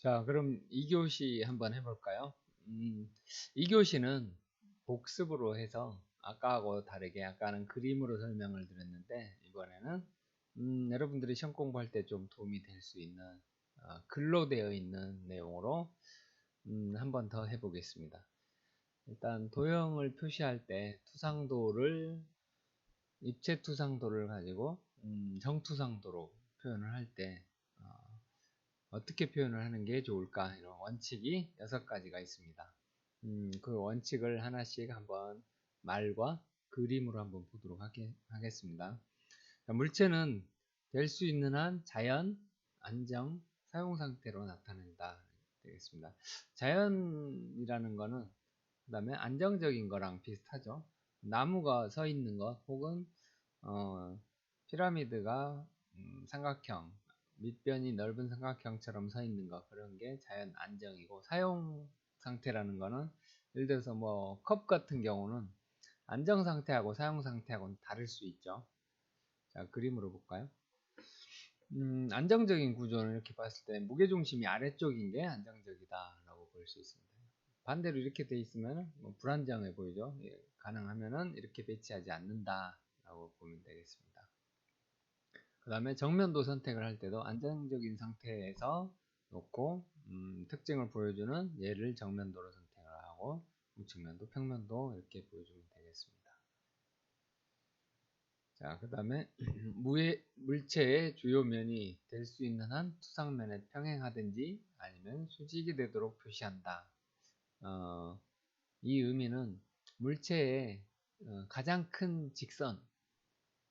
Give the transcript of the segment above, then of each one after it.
자, 그럼 2교시 한번 해볼까요? 음, 2교시는 복습으로 해서 아까하고 다르게 아까는 그림으로 설명을 드렸는데 이번에는 여러분들이 시험 공부할 때 좀 도움이 될 수 있는 글로 되어 있는 내용으로 한번 더 해보겠습니다. 일단 도형을 표시할 때 투상도를 입체 투상도를 가지고 정투상도로 표현을 할때 어떻게 표현을 하는 게 좋을까? 이런 원칙이 6가지가 있습니다. 그 원칙을 하나씩 한번 말과 그림으로 한번 보도록 하겠습니다. 물체는 될 수 있는 한 자연, 안정, 사용 상태로 나타낸다. 되겠습니다. 자연이라는 거는 그 다음에 안정적인 거랑 비슷하죠. 나무가 서 있는 것 혹은 피라미드가 삼각형 밑변이 넓은 삼각형처럼 서 있는 것, 그런 게 자연 안정이고, 사용 상태라는 거는 예를 들어서 뭐 컵 같은 경우는 안정 상태하고 사용 상태하고는 다를 수 있죠. 자, 그림으로 볼까요? 안정적인 구조는 이렇게 봤을 때 무게중심이 아래쪽인 게 안정적이다 라고 볼 수 있습니다. 반대로 이렇게 돼 있으면 뭐 불안정해 보이죠. 예, 가능하면은 이렇게 배치하지 않는다 라고 보면 되겠습니다. 그 다음에 정면도 선택을 할 때도 안정적인 상태에서 놓고 특징을 보여주는 얘를 정면도로 선택을 하고, 우측면도, 평면도 이렇게 보여주면 되겠습니다. 자, 그 다음에 물체의 주요 면이 될 수 있는 한 투상면에 평행하든지 아니면 수직이 되도록 표시한다. 이 의미는 물체의 가장 큰 직선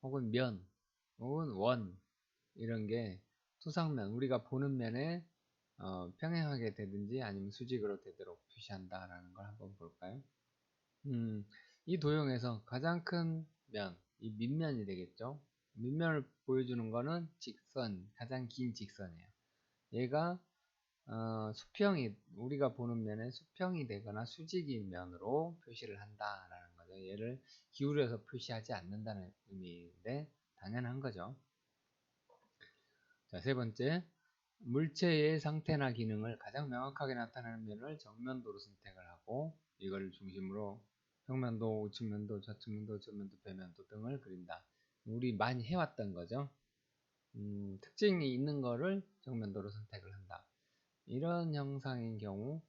혹은 면 혹은 원, 이런 게 투상면, 우리가 보는 면에 평행하게 되든지 아니면 수직으로 되도록 표시한다라는 걸 한번 볼까요? 이 도형에서 가장 큰 면, 이 밑면이 되겠죠? 밑면을 보여주는 거는 직선, 가장 긴 직선이에요. 얘가 수평이, 우리가 보는 면에 수평이 되거나 수직인 면으로 표시를 한다라는 거죠. 얘를 기울여서 표시하지 않는다는 의미인데 당연한 거죠. 자, 세 번째, 물체의 상태나 기능을 가장 명확하게 나타내는 면을 정면도로 선택을 하고, 이걸 중심으로 평면도, 우측면도, 좌측면도, 전면도, 배면도 등을 그린다. 우리 많이 해왔던 거죠. 특징이 있는 거를 정면도로 선택을 한다. 이런 형상인 경우,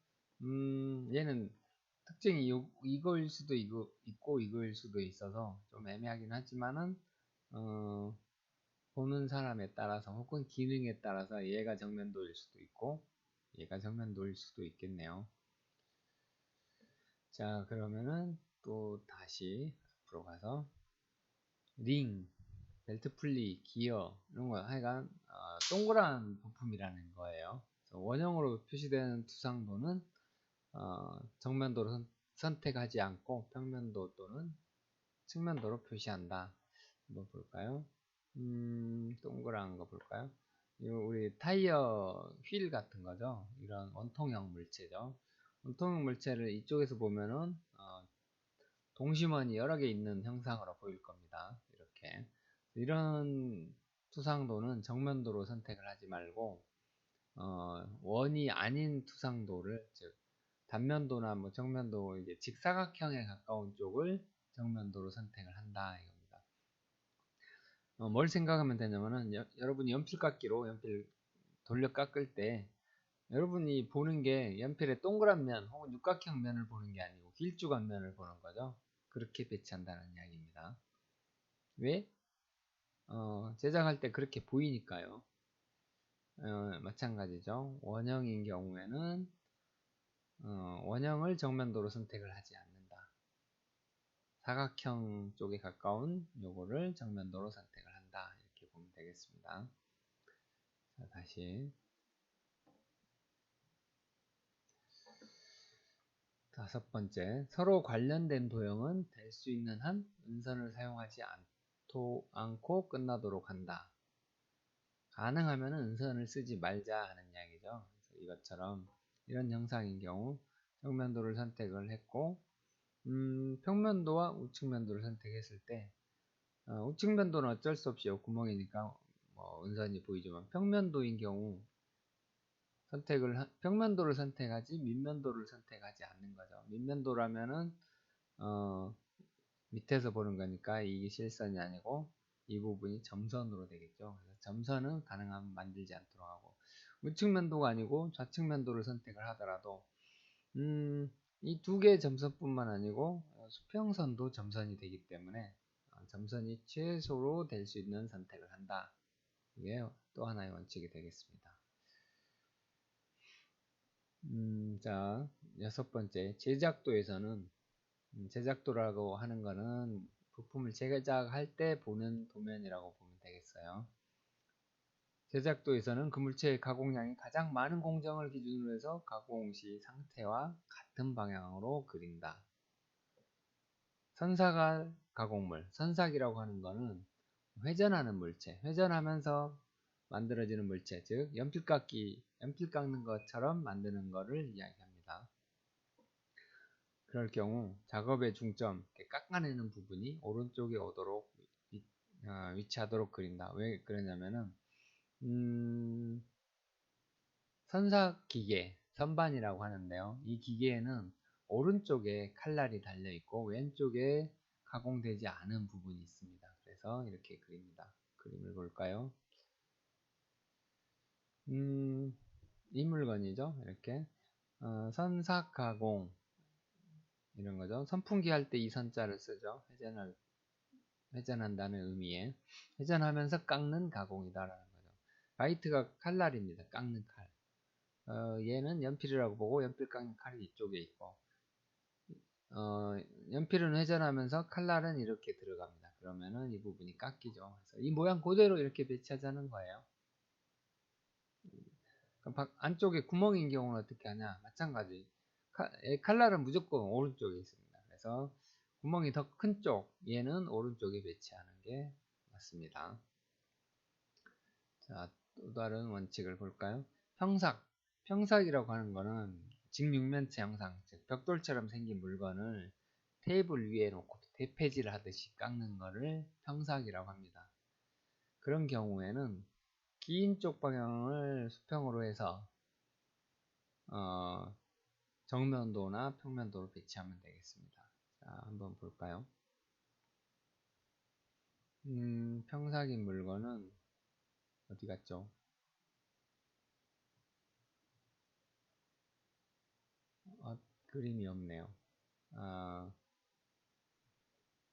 얘는 특징이 이거일 수도 있고 이거일 수도 있어서 좀 애매하긴 하지만은 보는 사람에 따라서 혹은 기능에 따라서 얘가 정면도일 수도 있고 얘가 정면도일 수도 있겠네요. 자, 그러면은 또 다시 앞으로 가서 링, 벨트 풀리, 기어 이런 거 하여간 동그란 부품이라는 거예요. 원형으로 표시되는 투상도는 정면도로 선택하지 않고 평면도 또는 측면도로 표시한다. 한번 볼까요? 동그란 거 볼까요? 이거 우리 타이어 휠 같은 거죠. 이런 원통형 물체죠. 원통형 물체를 이쪽에서 보면은 동심원이 여러 개 있는 형상으로 보일 겁니다. 이렇게 이런 투상도는 정면도로 선택을 하지 말고 원이 아닌 투상도를, 즉 단면도나 뭐 정면도, 이제 직사각형에 가까운 쪽을 정면도로 선택을 한다 이겁니다. 뭘 생각하면 되냐면은 여러분이 연필깎이로 연필 돌려 깎을 때 여러분이 보는 게 연필의 동그란 면 혹은 육각형 면을 보는 게 아니고 길쭉한 면을 보는 거죠. 그렇게 배치한다는 이야기입니다. 왜? 제작할 때 그렇게 보이니까요. 마찬가지죠. 원형인 경우에는 원형을 정면도로 선택을 하지 않는다. 사각형 쪽에 가까운 요거를 정면도로 선택을 한다. 이렇게 보면 되겠습니다. 자, 다시 다섯 번째, 서로 관련된 도형은 될 수 있는 한 은선을 사용하지 않고 끝나도록 한다. 가능하면 은선을 쓰지 말자 하는 이야기죠. 그래서 이것처럼 이런 형상인 경우 정면도를 선택을 했고, 평면도와 우측면도를 선택했을 때 우측면도는 어쩔 수 없이 구멍이니까 뭐 은선이 보이지만 평면도인 경우 평면도를 선택하지 밑면도를 선택하지 않는 거죠. 밑면도라면은 밑에서 보는 거니까 이게 실선이 아니고 이 부분이 점선으로 되겠죠. 그래서 점선은 가능하면 만들지 않도록 하고, 우측면도가 아니고 좌측면도를 선택을 하더라도 이 두 개의 점선뿐만 아니고 수평선도 점선이 되기 때문에 점선이 최소로 될 수 있는 선택을 한다. 이게 또 하나의 원칙이 되겠습니다. 자, 6번째, 제작도에서는 제작도라고 하는 거는 부품을 제작할 때 보는 도면이라고 보면 되겠어요. 제작도에서는 그 물체의 가공량이 가장 많은 공정을 기준으로 해서 가공 시 상태와 같은 방향으로 그린다. 선삭할 가공물, 선삭이라고 하는 거는 회전하는 물체, 회전하면서 만들어지는 물체, 즉 연필 깎는 것처럼 만드는 것을 이야기합니다. 그럴 경우 작업의 중점, 깎아내는 부분이 오른쪽에 오도록 위치하도록 그린다. 왜 그러냐면은 선삭 기계, 선반이라고 하는데요. 이 기계에는 오른쪽에 칼날이 달려 있고 왼쪽에 가공되지 않은 부분이 있습니다. 그래서 이렇게 그립니다. 그림을 볼까요? 이 물건이죠. 이렇게 선삭 가공 이런 거죠. 선풍기 할 때 이 선자를 쓰죠. 회전한다는 의미에 회전하면서 깎는 가공이다라는 거죠. 라이트가 칼날입니다. 깎는 칼. 얘는 연필이라고 보고 연필 깎는 칼이 이쪽에 있고 연필은 회전하면서 칼날은 이렇게 들어갑니다. 그러면은 이 부분이 깎이죠. 그래서 이 모양 그대로 이렇게 배치하자는 거예요. 안쪽에 구멍인 경우는 어떻게 하냐? 마찬가지. 칼날은 무조건 오른쪽에 있습니다. 그래서 구멍이 더 큰 쪽, 얘는 오른쪽에 배치하는 게 맞습니다. 자, 또 다른 원칙을 볼까요? 평삭이라고 하는 거는 직육면체 형상, 즉 벽돌처럼 생긴 물건을 테이블 위에 놓고 대패질 하듯이 깎는 거를 평삭이라고 합니다. 그런 경우에는 긴 쪽 방향을 수평으로 해서 정면도나 평면도로 배치하면 되겠습니다. 자, 한번 볼까요? 평삭인 물건은 어디 갔죠? 그림이 없네요.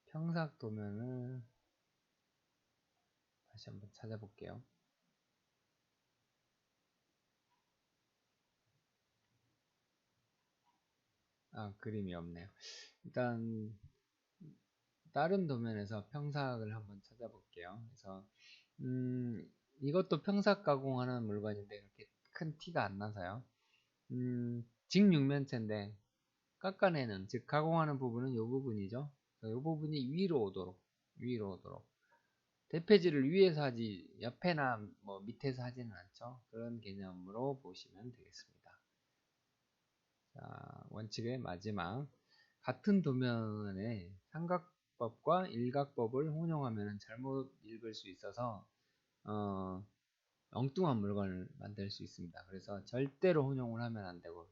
평삭 도면을 다시 한번 찾아볼게요. 그림이 없네요. 일단 다른 도면에서 평삭을 한번 찾아볼게요. 그래서 이것도 평삭 가공하는 물건인데 그렇게 큰 티가 안 나서요. 직육면체인데 깎아내는, 즉 가공하는 부분은 이 부분이죠. 이 부분이 위로 오도록 대패질을 위에서 하지 옆에나 뭐 밑에서 하지는 않죠. 그런 개념으로 보시면 되겠습니다. 자, 원칙의 마지막, 같은 도면에 삼각법과 일각법을 혼용하면 잘못 읽을 수 있어서 엉뚱한 물건을 만들 수 있습니다. 그래서 절대로 혼용을 하면 안 되고,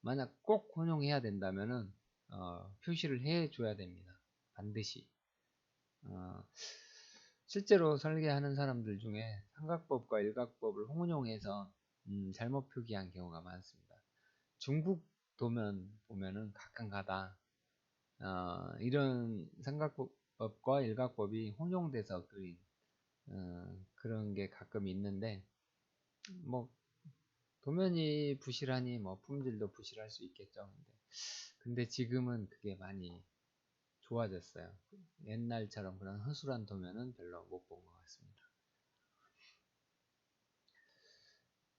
만약 꼭 혼용해야 된다면은 표시를 해 줘야 됩니다. 반드시. 실제로 설계하는 사람들 중에 삼각법과 일각법을 혼용해서 잘못 표기한 경우가 많습니다. 중국 도면 보면은 가끔가다 이런 삼각법과 일각법이 혼용돼서 그린 그런 게 가끔 있는데, 뭐 도면이 부실하니 뭐 품질도 부실할 수 있겠죠. 근데 지금은 그게 많이 좋아졌어요. 옛날처럼 그런 허술한 도면은 별로 못 본 것 같습니다.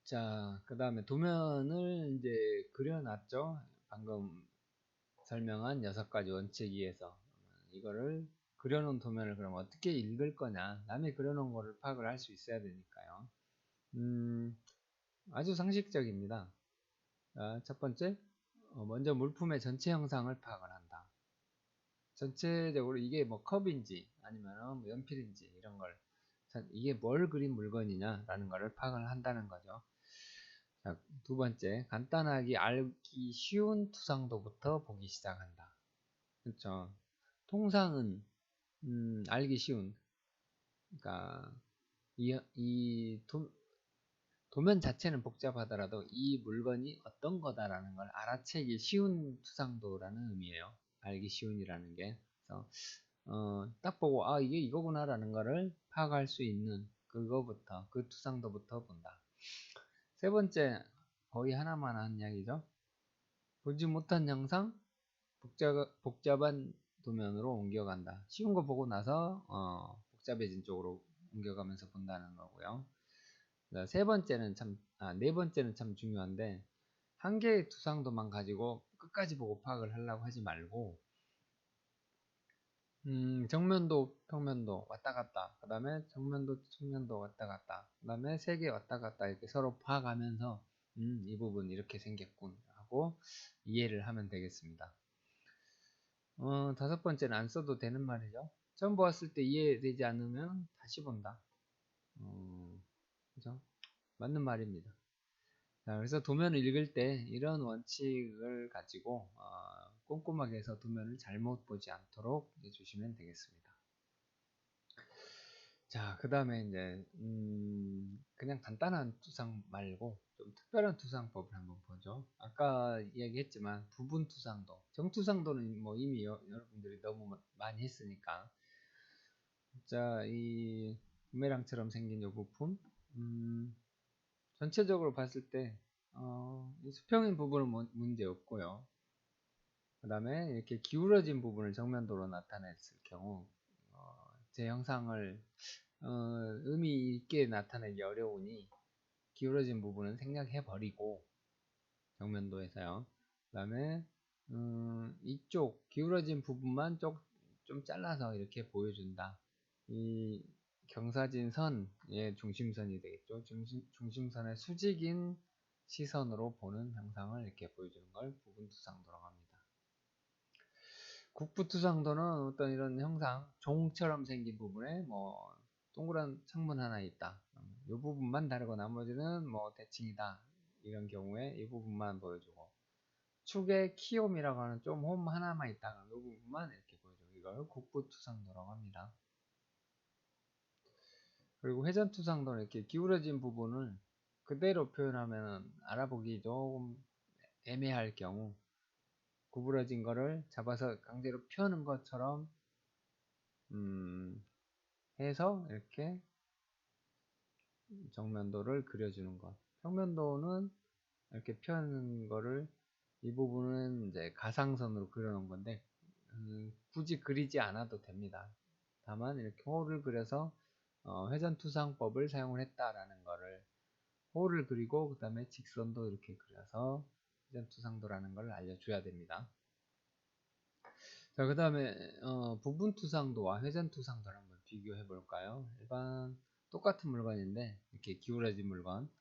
자, 그 다음에 도면을 이제 그려놨죠. 방금 설명한 6가지 원칙 위에서 이거를 그려놓은 도면을 그럼 어떻게 읽을 거냐, 남이 그려놓은 거를 파악을 할 수 있어야 되니까요. 아주 상식적입니다. 자, 첫 번째, 먼저 물품의 전체 형상을 파악을 한다. 전체적으로 이게 뭐 컵인지 아니면 뭐 연필인지 이런 걸, 이게 뭘 그린 물건이냐 라는 거를 파악을 한다는 거죠. 자, 두 번째, 간단하게 알기 쉬운 투상도부터 보기 시작한다. 그렇죠. 통상은 알기 쉬운, 그러니까 이 도면 자체는 복잡하더라도 이 물건이 어떤 거다라는 걸 알아채기 쉬운 투상도라는 의미예요. 알기 쉬운이라는 게. 그래서 딱 보고 이게 이거구나라는 거를 파악할 수 있는 그거부터, 그 투상도부터 본다. 세 번째, 거의 하나만 한 이야기죠. 보지 못한 영상, 복잡한 도면으로 옮겨간다. 쉬운 거 보고 나서 복잡해진 쪽으로 옮겨가면서 본다는 거고요. 네 번째는 참 중요한데, 한 개의 투상도만 가지고 끝까지 보고 파악을 하려고 하지 말고, 정면도, 평면도 왔다 갔다, 그 다음에 정면도, 측면도 왔다 갔다, 그 다음에 세 개 왔다 갔다 이렇게 서로 파악하면서, 이 부분 이렇게 생겼군 하고 이해를 하면 되겠습니다. 다섯 번째는 안 써도 되는 말이죠. 처음 보았을 때 이해되지 않으면 다시 본다. 그죠? 맞는 말입니다. 자, 그래서 도면을 읽을 때 이런 원칙을 가지고 꼼꼼하게 해서 도면을 잘못 보지 않도록 해주시면 되겠습니다. 자, 그 다음에 이제 그냥 간단한 투상 말고 좀 특별한 투상법을 한번 보죠. 아까 이야기했지만 부분 투상도, 정투상도는 뭐 이미 여러분들이 너무 많이 했으니까. 자, 이 부메랑처럼 생긴 이 부품, 전체적으로 봤을 때 이 수평인 부분은 문제 없고요. 그 다음에 이렇게 기울어진 부분을 정면도로 나타냈을 경우 제 형상을 의미 있게 나타내기 어려우니 기울어진 부분은 생략해 버리고 정면도에서요. 그 다음에 이쪽 기울어진 부분만 좀 잘라서 이렇게 보여준다. 이 경사진 선의 중심선이 되겠죠. 중심선의 수직인 시선으로 보는 형상을 이렇게 보여주는 걸 부분투상도라고 합니다. 국부투상도는 어떤 이런 형상, 종처럼 생긴 부분에 뭐 동그란 창문 하나 있다. 이 부분만 다르고 나머지는 뭐 대칭이다. 이런 경우에 이 부분만 보여주고, 축에 키움이라고 하는 좀 홈 하나만 있다가 이 부분만 이렇게 보여주고, 이걸 국부투상도라고 합니다. 그리고 회전투상도는 이렇게 기울어진 부분을 그대로 표현하면 알아보기 조금 애매할 경우, 구부러진 거를 잡아서 강제로 펴는 것처럼 해서 이렇게 정면도를 그려주는 것. 평면도는 이렇게 펴는 거를, 이 부분은 이제 가상선으로 그려놓은 건데 굳이 그리지 않아도 됩니다. 다만 이렇게 호를 그려서 회전투상법을 사용을 했다라는 거를, 호를 그리고 그 다음에 직선도 이렇게 그려서 회전투상도라는 걸 알려줘야 됩니다. 자, 그 다음에 부분투상도와 회전투상도를 한번 비교해 볼까요? 일반 똑같은 물건인데 이렇게 기울어진 물건,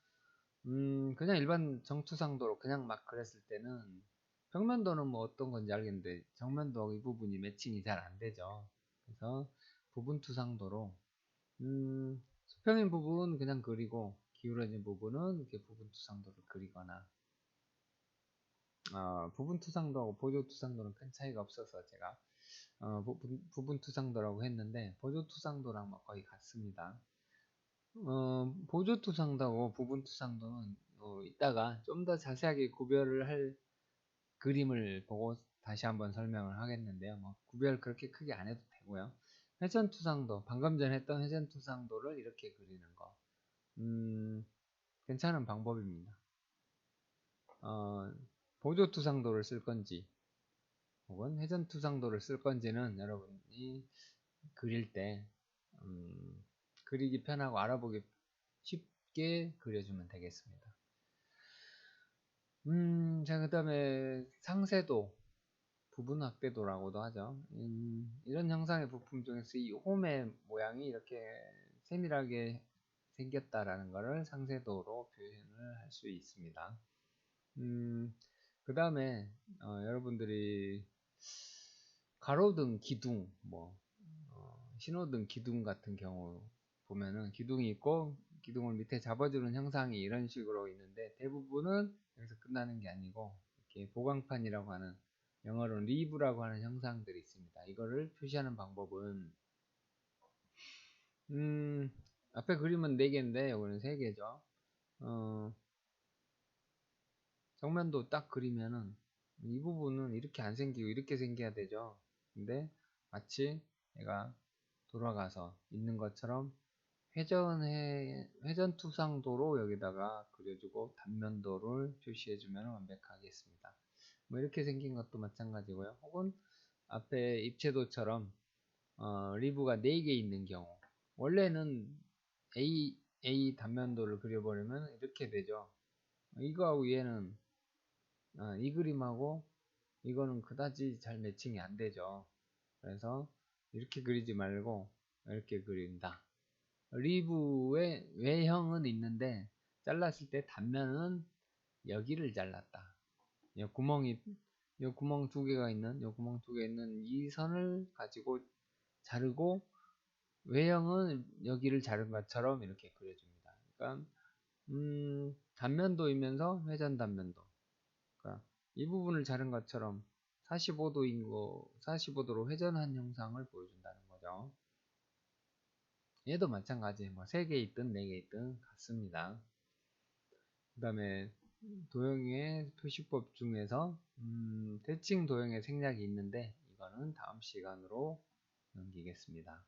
그냥 일반 정투상도로 그냥 막 그렸을 때는 평면도는 뭐 어떤 건지 알겠는데 정면도하고 이 부분이 매칭이 잘 안 되죠. 그래서 부분투상도로 수평인 부분 그냥 그리고 기울어진 부분은 이렇게 부분투상도를 그리거나, 부분투상도하고 보조투상도는 큰 차이가 없어서 제가 부분투상도라고 했는데 보조투상도랑 뭐 거의 같습니다. 보조투상도하고 부분투상도는 이따가 좀 더 자세하게 구별을 할 그림을 보고 다시 한번 설명을 하겠는데요. 뭐 구별 그렇게 크게 안 해도 되고요. 회전투상도, 방금 전에 했던 회전투상도를 이렇게 그리는 거, 괜찮은 방법입니다. 보조투상도를 쓸 건지 혹은 회전투상도를 쓸 건지는 여러분이 그릴 때 그리기 편하고 알아보기 쉽게 그려주면 되겠습니다. 자, 그 다음에 상세도, 부분 확대도라고도 하죠. 이런 형상의 부품 중에서 이 홈의 모양이 이렇게 세밀하게 생겼다라는 것을 상세도로 표현을 할 수 있습니다. 그 다음에 여러분들이 가로등, 기둥, 뭐 신호등, 기둥 같은 경우 보면은 기둥이 있고 기둥을 밑에 잡아주는 형상이 이런 식으로 있는데, 대부분은 여기서 끝나는 게 아니고 이렇게 보강판이라고 하는, 영어로는 리브라고 하는 형상들이 있습니다. 이거를 표시하는 방법은 앞에 그림은 4개인데 여기는 3개죠. 정면도 딱 그리면은 이 부분은 이렇게 안 생기고 이렇게 생겨야 되죠. 근데 마치 얘가 돌아가서 있는 것처럼 회전투상도로 여기다가 그려주고 단면도를 표시해주면 완벽하겠습니다. 뭐 이렇게 생긴 것도 마찬가지고요. 혹은 앞에 입체도처럼 리브가 4개 있는 경우, 원래는 A 단면도를 그려버리면 이렇게 되죠. 이거하고 얘는 이 그림하고 이거는 그다지 잘 매칭이 안 되죠. 그래서 이렇게 그리지 말고 이렇게 그린다. 리브의 외형은 있는데 잘랐을 때 단면은 여기를 잘랐다. 이 구멍이, 이 구멍 2개가 있는, 이 구멍 2개 있는 이 선을 가지고 자르고 외형은 여기를 자른 것처럼 이렇게 그려줍니다. 그러니까 단면도이면서 회전 단면도. 그러니까 이 부분을 자른 것처럼 45도로 회전한 형상을 보여준다는 거죠. 얘도 마찬가지, 뭐 3개 있든 4개 있든 같습니다. 그 다음에 도형의 표시법 중에서 대칭 도형의 생략이 있는데 이거는 다음 시간으로 넘기겠습니다.